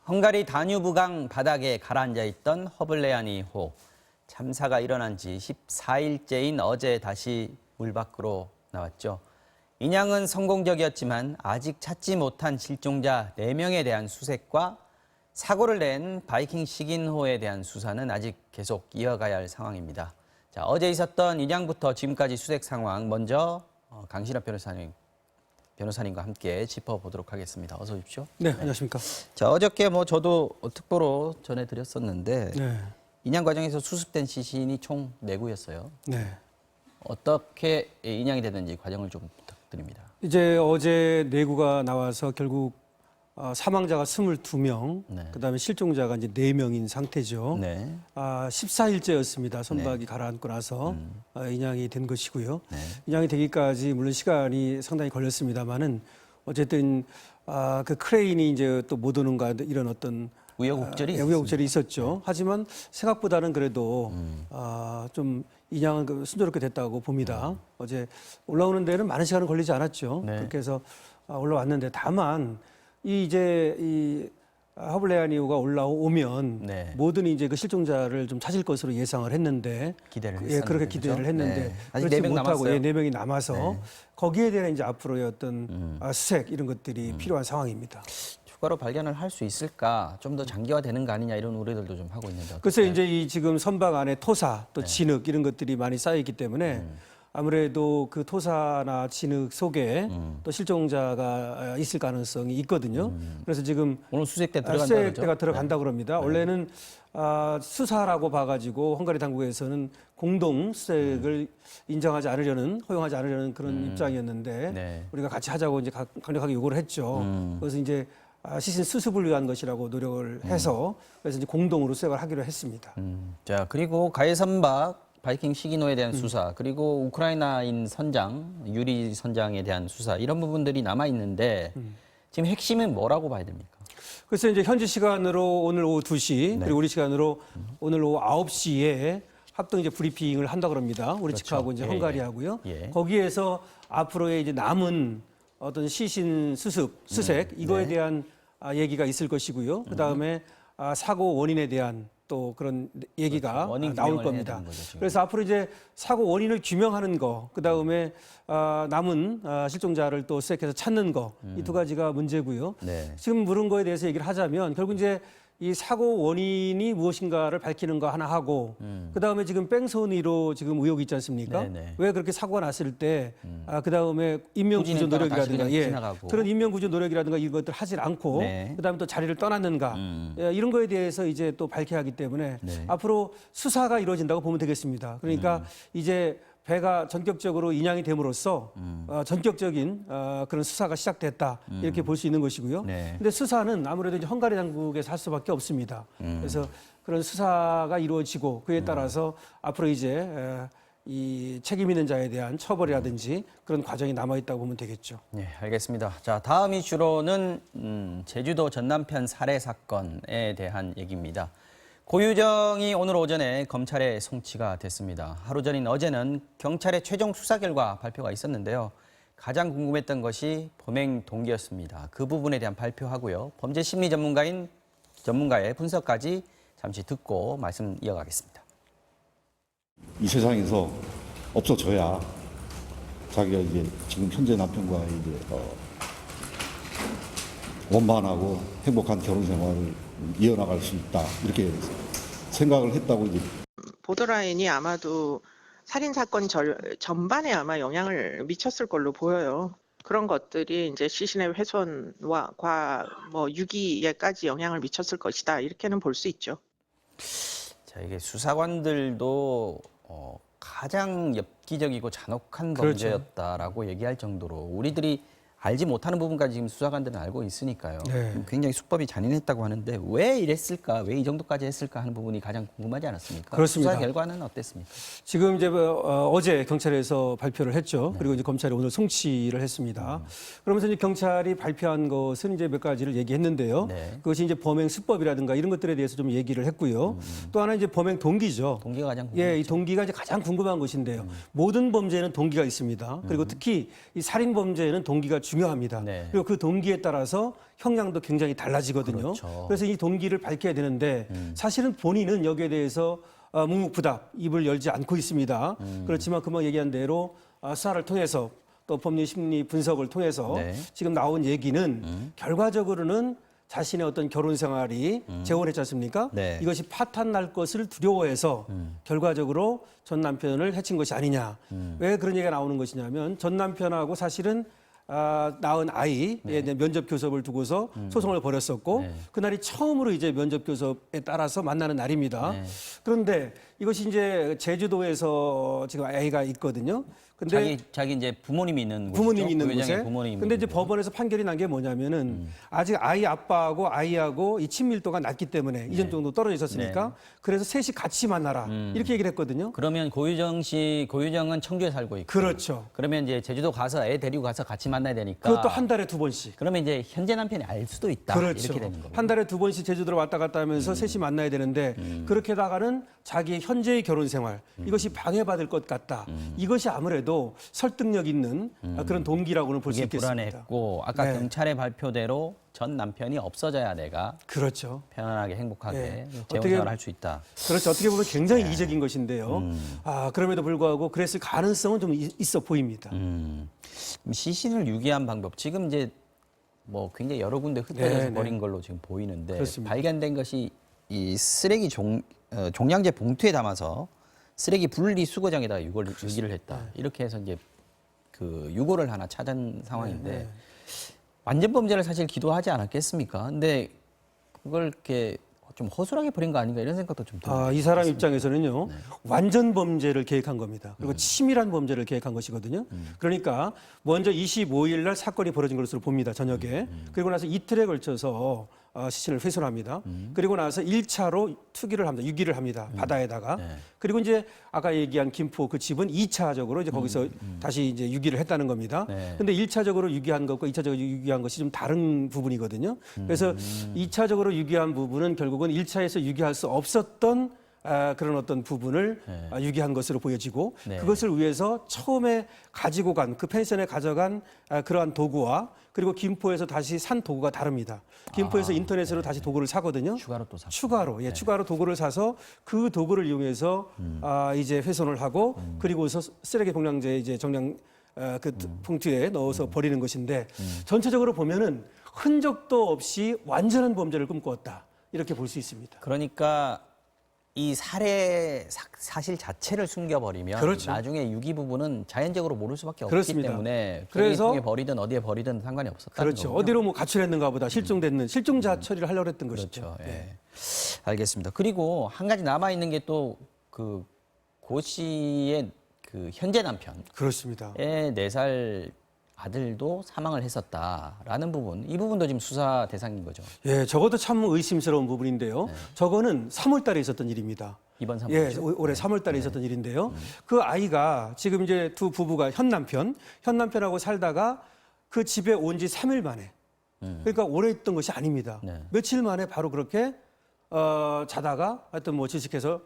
헝가리 다뉴브강 바닥에 가라앉아 있던 허블레아니호. 참사가 일어난 지 14일째인 어제 다시 물 밖으로 나왔죠. 인양은 성공적이었지만 아직 찾지 못한 실종자 4명에 대한 수색과 사고를 낸 바이킹 시긴호에 대한 수사는 아직 계속 이어가야 할 상황입니다. 자, 어제 있었던 인양부터 지금까지 수색 상황 먼저 강신업 변호사님과 함께 짚어보도록 하겠습니다. 어서 오십시오. 네, 안녕하십니까. 자, 어저께 저도 특보로 전해드렸었는데 네. 인양 과정에서 수습된 시신이 총 4구였어요. 네. 어떻게 인양이 되는지 과정을 좀 부탁드립니다. 이제 어제 4구가 나와서 결국 사망자가 22명, 네. 그다음에 실종자가 이제 4명인 상태죠. 네. 14일째였습니다. 선박이 가라앉고 나서 인양이 된 것이고요. 네. 인양이 되기까지 물론 시간이 상당히 걸렸습니다만은 어쨌든 그 크레인이 이제 또 못 오는가 이런 어떤 우여곡절이 우여곡절이 있었죠. 하지만 생각보다는 그래도 좀 인양은 순조롭게 됐다고 봅니다. 어제 올라오는 데는 많은 시간은 걸리지 않았죠. 네. 그렇게 해서 올라왔는데 다만 이 허블레아니호가 올라오면 네. 모든 이제 그 실종자를 좀 찾을 것으로 예상을 했는데 기대를 그렇게 했었는데, 기대를 그죠? 했는데 네. 아직 그렇지 4명 못하고 남았어요. 4명이 남아서 네. 거기에 대한 이제 앞으로의 어떤 수색 이런 것들이 필요한 상황입니다. 추가로 발견을 할 수 있을까? 좀 더 장기화되는 거 아니냐 이런 우려들도 좀 하고 있는데. 그래서 어떨까요? 이제 이 지금 선박 안에 토사 또 진흙 이런 것들이 많이 쌓여 있기 때문에 아무래도 그 토사나 진흙 속에 또 실종자가 있을 가능성이 있거든요. 그래서 지금 오늘 수색대 들어간다 수색대가 그러죠? 들어간다 그럽니다. 원래는 수사라고 봐가지고 헝가리 당국에서는 공동 수색을 인정하지 않으려는 허용하지 않으려는 그런 입장이었는데 네. 우리가 같이 하자고 이제 강력하게 요구를 했죠. 그래서 이제 시신 수습을 위한 것이라고 노력을 해서 그래서 이제 공동으로 수색을 하기로 했습니다. 자, 그리고 가해 선박 바이킹 시기노에 대한 수사, 그리고 우크라이나인 선장, 유리 선장에 대한 수사 이런 부분들이 남아 있는데 지금 핵심은 뭐라고 봐야 됩니까? 그래서 이제 현지 시간으로 오늘 오후 2시 네. 그리고 우리 시간으로 오늘 오후 9시에 합동 이제 브리핑을 한다 그럽니다. 우리 그렇죠. 측하고 이제 예, 헝가리하고요. 예. 거기에서 앞으로의 이제 남은 어떤 시신 수색 이거에 네. 대한 얘기가 있을 것이고요. 그 다음에 사고 원인에 대한 또 그런 얘기가 그렇죠. 원인 나올 규명을 해야 겁니다. 되는 거죠, 지금. 그래서 앞으로 이제 사고 원인을 규명하는 거, 그 다음에 남은 실종자를 또 수색해서 찾는 거, 이 2가지가 문제고요. 네. 지금 물은 거에 대해서 얘기를 하자면 결국 이제 이 사고 원인이 무엇인가를 밝히는 거 하나 하고 그다음에 지금 뺑소니로 지금 의혹이 있지 않습니까? 네네. 왜 그렇게 사고가 났을 때 그다음에 인명 구조 후진했다가 다시 노력이라든가 그냥 지나가고. 그런 인명 구조 노력이라든가 이것들 하질 않고 네. 그다음에 또 자리를 떠났는가 이런 거에 대해서 이제 또 밝혀야 하기 때문에 네. 앞으로 수사가 이루어진다고 보면 되겠습니다. 그러니까 이제 배가 전격적으로 인양이 됨으로써 전격적인 그런 수사가 시작됐다 이렇게 볼 수 있는 것이고요. 네. 근데 수사는 아무래도 이제 헝가리 당국에서 할 수밖에 없습니다. 그래서 그런 수사가 이루어지고 그에 따라서 앞으로 이제 이 책임 있는 자에 대한 처벌이라든지 그런 과정이 남아 있다고 보면 되겠죠. 네, 알겠습니다. 자, 다음 이슈로는 제주도 전남편 살해 사건에 대한 얘기입니다. 고유정이 오늘 오전에 검찰에 송치가 됐습니다. 하루 전인 어제는 경찰의 최종 수사 결과 발표가 있었는데요. 가장 궁금했던 것이 범행 동기였습니다. 그 부분에 대한 발표하고요. 범죄 심리 전문가의 분석까지 잠시 듣고 말씀 이어가겠습니다. 이 세상에서 없어져야 자기가 이제 지금 현재 남편과 이제 원만하고 행복한 결혼 생활을 이어나갈 수 있다 이렇게 생각을 했다고 이제 보더라인이 아마도 살인 사건 전반에 아마 영향을 미쳤을 걸로 보여요. 그런 것들이 이제 시신의 훼손과 유기에까지 영향을 미쳤을 것이다 이렇게는 볼 수 있죠. 자, 이게 수사관들도 가장 엽기적이고 잔혹한 그렇죠. 범죄였다라고 얘기할 정도로 우리들이 알지 못하는 부분까지 지금 수사관들은 알고 있으니까요. 네. 굉장히 수법이 잔인했다고 하는데 왜 이랬을까, 왜 이 정도까지 했을까 하는 부분이 가장 궁금하지 않았습니까? 그렇습니다. 수사 결과는 어땠습니까? 지금 이제 어제 경찰에서 발표를 했죠. 그리고 이제 검찰이 오늘 송치를 했습니다. 그러면서 이제 경찰이 발표한 것은 이제 몇 가지를 얘기했는데요. 네. 그것이 이제 범행 수법이라든가 이런 것들에 대해서 좀 얘기를 했고요. 또 하나 이제 범행 동기죠. 동기가 가장 궁금했죠. 예, 이 동기가 이제 가장 궁금한 것인데요. 모든 범죄에는 동기가 있습니다. 그리고 특히 이 살인 범죄에는 동기가 중요합니다. 네. 그리고 그 동기에 따라서 형량도 굉장히 달라지거든요. 그렇죠. 그래서 이 동기를 밝혀야 되는데 사실은 본인은 여기에 대해서 묵묵부답 입을 열지 않고 있습니다. 그렇지만 금방 얘기한 대로 수사를 통해서 또 법리 심리 분석을 통해서 네. 지금 나온 얘기는 결과적으로는 자신의 어떤 결혼 생활이 재혼했지 않습니까? 네. 이것이 파탄 날 것을 두려워해서 결과적으로 전 남편을 해친 것이 아니냐. 왜 그런 얘기가 나오는 것이냐면 전 남편하고 사실은 낳은 아이에 대한 면접 교섭을 두고서 소송을 벌였었고 네. 그날이 처음으로 이제 면접 교섭에 따라서 만나는 날입니다. 네. 그런데 이것이 이제 제주도에서 지금 아이가 있거든요. 근데 자기 이제 부모님이 있는 곳이죠. 부모님이 있는 부회장의 곳에. 부모님이 근데 이제 있는 곳. 법원에서 판결이 난 게 뭐냐면은 아직 아이 아빠하고 아이하고 이 친밀도가 낮기 때문에 이전 정도 떨어져 있었으니까 네. 그래서 셋이 같이 만나라 이렇게 얘기를 했거든요. 그러면 고유정은 청주에 살고 있고. 그렇죠. 그러면 이제 제주도 가서 애 데리고 가서 같이 만나야 되니까. 그것도 한 달에 2번씩. 그러면 이제 현재 남편이 알 수도 있다. 그렇죠. 이렇게 되는 거예요. 한 달에 2번씩 제주도로 왔다 갔다 하면서 셋이 만나야 되는데 그렇게 다가는 자기의 현재의 결혼 생활 이것이 방해받을 것 같다. 이것이 아무래도 설득력 있는 그런 동기라고는 볼 수 이게 있겠습니다. 불안했고 아까 네. 경찰의 발표대로 전 남편이 없어져야 내가 그렇죠. 편안하게 행복하게 네. 재혼생활을 할 수 있다. 그렇죠. 어떻게 보면 굉장히 네. 이적인 것인데요. 그럼에도 불구하고 그랬을 가능성은 좀 있어 보입니다. 시신을 유기한 방법 지금 이제 뭐 굉장히 여러 군데 흩어져서 네, 네. 버린 걸로 지금 보이는데 그렇습니다. 발견된 것이 이 쓰레기 종량제 봉투에 담아서 쓰레기 분리 수거장에다가 유기를 했다. 이렇게 해서 이제 그 유골을 하나 찾은 상황인데 네. 완전 범죄를 사실 기도하지 않았겠습니까? 근데 그걸 이렇게 좀 허술하게 버린 거 아닌가 이런 생각도 좀 듭니다. 이 사람 입장에서는요, 네. 완전 범죄를 계획한 겁니다. 그리고 치밀한 범죄를 계획한 것이거든요. 그러니까 먼저 25일 날 사건이 벌어진 것으로 봅니다, 저녁에. 그리고 나서 이틀에 걸쳐서 시신을 훼손합니다. 그리고 나서 1차로 투기를 합니다. 유기를 합니다. 바다에다가. 네. 그리고 이제 아까 얘기한 김포 그 집은 2차적으로 이제 거기서 다시 이제 유기를 했다는 겁니다. 네. 근데 1차적으로 유기한 것과 2차적으로 유기한 것이 좀 다른 부분이거든요. 그래서 2차적으로 유기한 부분은 결국은 1차에서 유기할 수 없었던 그런 어떤 부분을 유기한 것으로 보여지고 네. 그것을 위해서 처음에 가지고 간 그 펜션에 가져간 그러한 도구와 그리고 김포에서 다시 산 도구가 다릅니다. 김포에서 인터넷으로 다시 도구를 사거든요. 추가로 또 사. 추가로 도구를 사서 그 도구를 이용해서 이제 훼손을 하고 그리고서 쓰레기 봉량제 이제 정량 그 봉투에 넣어서 버리는 것인데 전체적으로 보면은 흔적도 없이 완전한 범죄를 꿈꾸었다 이렇게 볼 수 있습니다. 그러니까 이 살해 사실 자체를 숨겨버리면 그렇죠. 나중에 유기 부분은 자연적으로 모를 수밖에 없기 그렇습니다. 때문에 그래서 통에 버리든 어디에 버리든 상관이 없었다는 그렇죠. 거군요. 어디로 뭐 가출했는가 보다 실종됐는 실종자 처리를 하려고 했던 그렇죠. 것이죠. 예. 네. 알겠습니다. 그리고 한 가지 남아 있는 게 또 그 고 씨의 그 현재 남편의 그렇습니다. 4살 아들도 사망을 했었다라는 부분, 이 부분도 지금 수사 대상인 거죠. 예, 적어도 참 의심스러운 부분인데요. 저거는 3월 달에 있었던 일입니다. 이번 3월. 예, 올해 3월 달에 있었던 일인데요. 그 아이가 지금 이제 두 부부가 현 남편하고 살다가 그 집에 온 지 3일 만에. 그러니까 오래 있던 것이 아닙니다. 네. 며칠 만에 바로 그렇게 자다가 하여튼 뭐 질식해서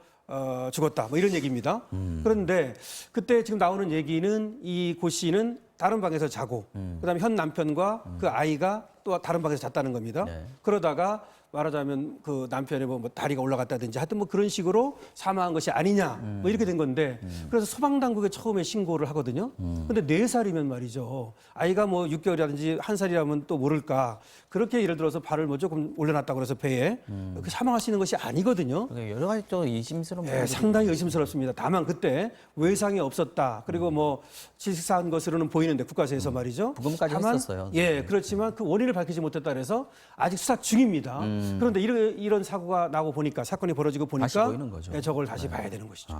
죽었다. 뭐 이런 얘기입니다. 그런데 그때 지금 나오는 얘기는 이 고 씨는 다른 방에서 자고 그다음에 현 남편과 그 아이가 또 다른 방에서 잤다는 겁니다. 네. 그러다가 말하자면 그 남편의 뭐 다리가 올라갔다든지 하여튼 뭐 그런 식으로 사망한 것이 아니냐 뭐 이렇게 된 건데 그래서 소방당국에 처음에 신고를 하거든요. 근데 4살이면 말이죠. 아이가 뭐 6개월이라든지 1살이라면 또 모를까 그렇게 예를 들어서 발을 뭐 조금 올려놨다고 그래서 배에 그 사망하시는 것이 아니거든요. 그러니까 여러 가지 또 의심스러운 예, 부분들이 상당히 의심스럽습니다. 다만 그때 외상이 없었다. 그리고 뭐 질식사한 것으로는 보이는데 국가서에서 말이죠. 부검까지 다만, 했었어요. 예, 그렇지만 그 원인을 밝히지 못했다 그래서 아직 수사 중입니다. 그런데 이런 사고가 나고 보니까 사건이 벌어지고 보니까 다시 보이는 거죠. 예, 저걸 다시 봐야 되는 것이죠.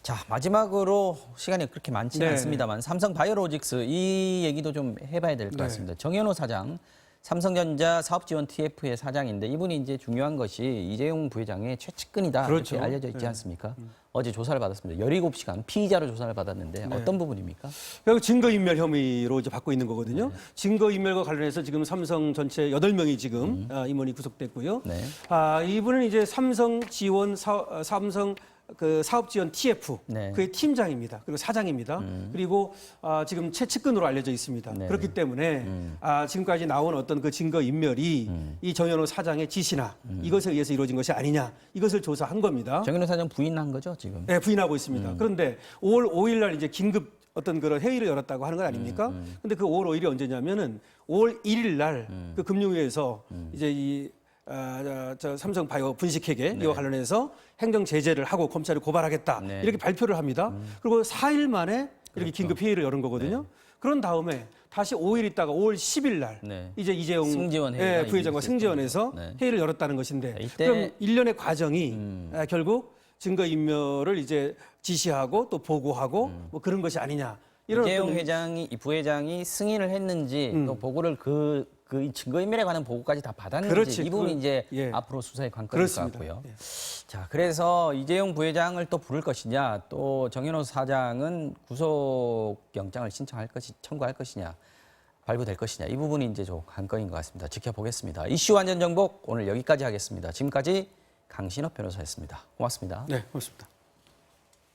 자, 마지막으로 시간이 그렇게 많지는 네, 않습니다만 삼성 바이오로직스 이 얘기도 좀 해봐야 될 것 네. 같습니다. 정현호 사장, 삼성전자 사업지원 TF의 사장인데 이분이 이제 중요한 것이 이재용 부회장의 최측근이다 그렇죠. 이렇게 알려져 있지 네. 않습니까? 어제 조사를 받았습니다. 17시간 피의자로 조사를 받았는데 네. 어떤 부분입니까? 그리고 증거인멸 혐의로 이제 받고 있는 거거든요. 증거인멸과 관련해서 지금 삼성 전체 8명이 지금 임원이 구속됐고요. 네. 이분은 이제 삼성 지원 삼성 그 사업지원 TF 네. 그의 팀장입니다. 그리고 사장입니다. 그리고 지금 최측근으로 알려져 있습니다. 네. 그렇기 때문에 지금까지 나온 어떤 그 증거 인멸이 이 정현호 사장의 지시나 이것에 의해서 이루어진 것이 아니냐 이것을 조사한 겁니다. 정현호 사장 부인한 거죠 지금? 네, 부인하고 있습니다. 그런데 5월 5일 날 이제 긴급 어떤 그런 회의를 열었다고 하는 건 아닙니까? 근데 그 5월 5일이 언제냐면은 5월 1일 날 그 금융위에서 이제 이 저 삼성바이오 분식회계 이와 관련해서 행정 제재를 하고 검찰에 고발하겠다 네. 이렇게 발표를 합니다. 그리고 4일 만에 이렇게 그렇죠. 긴급 회의를 열은 거거든요. 그런 다음에 다시 5일 있다가 5월 10일 날 네. 이제 이재용 승지원 회의가 부회장과 있었죠. 승지원에서 네. 회의를 열었다는 것인데 이때- 그럼 일련의 과정이 결국 증거 인멸을 이제 지시하고 또 보고하고 뭐 그런 것이 아니냐 이런 이재용 어떤 회장이 이 부회장이 승인을 했는지 또 보고를 그 증거인멸에 관한 보고까지 다 받았는지 그렇지. 이 부분이 그- 이제 예. 앞으로 수사의 관건일 것 그렇습니다. 같고요. 예. 자, 그래서 이재용 부회장을 또 부를 것이냐, 또 정현호 사장은 구속영장을 청구할 것이냐, 발부될 것이냐 이 부분이 이제 좀 관건인 것 같습니다. 지켜보겠습니다. 이슈 완전 정복 오늘 여기까지 하겠습니다. 지금까지 강신업 변호사였습니다. 고맙습니다. 네, 고맙습니다.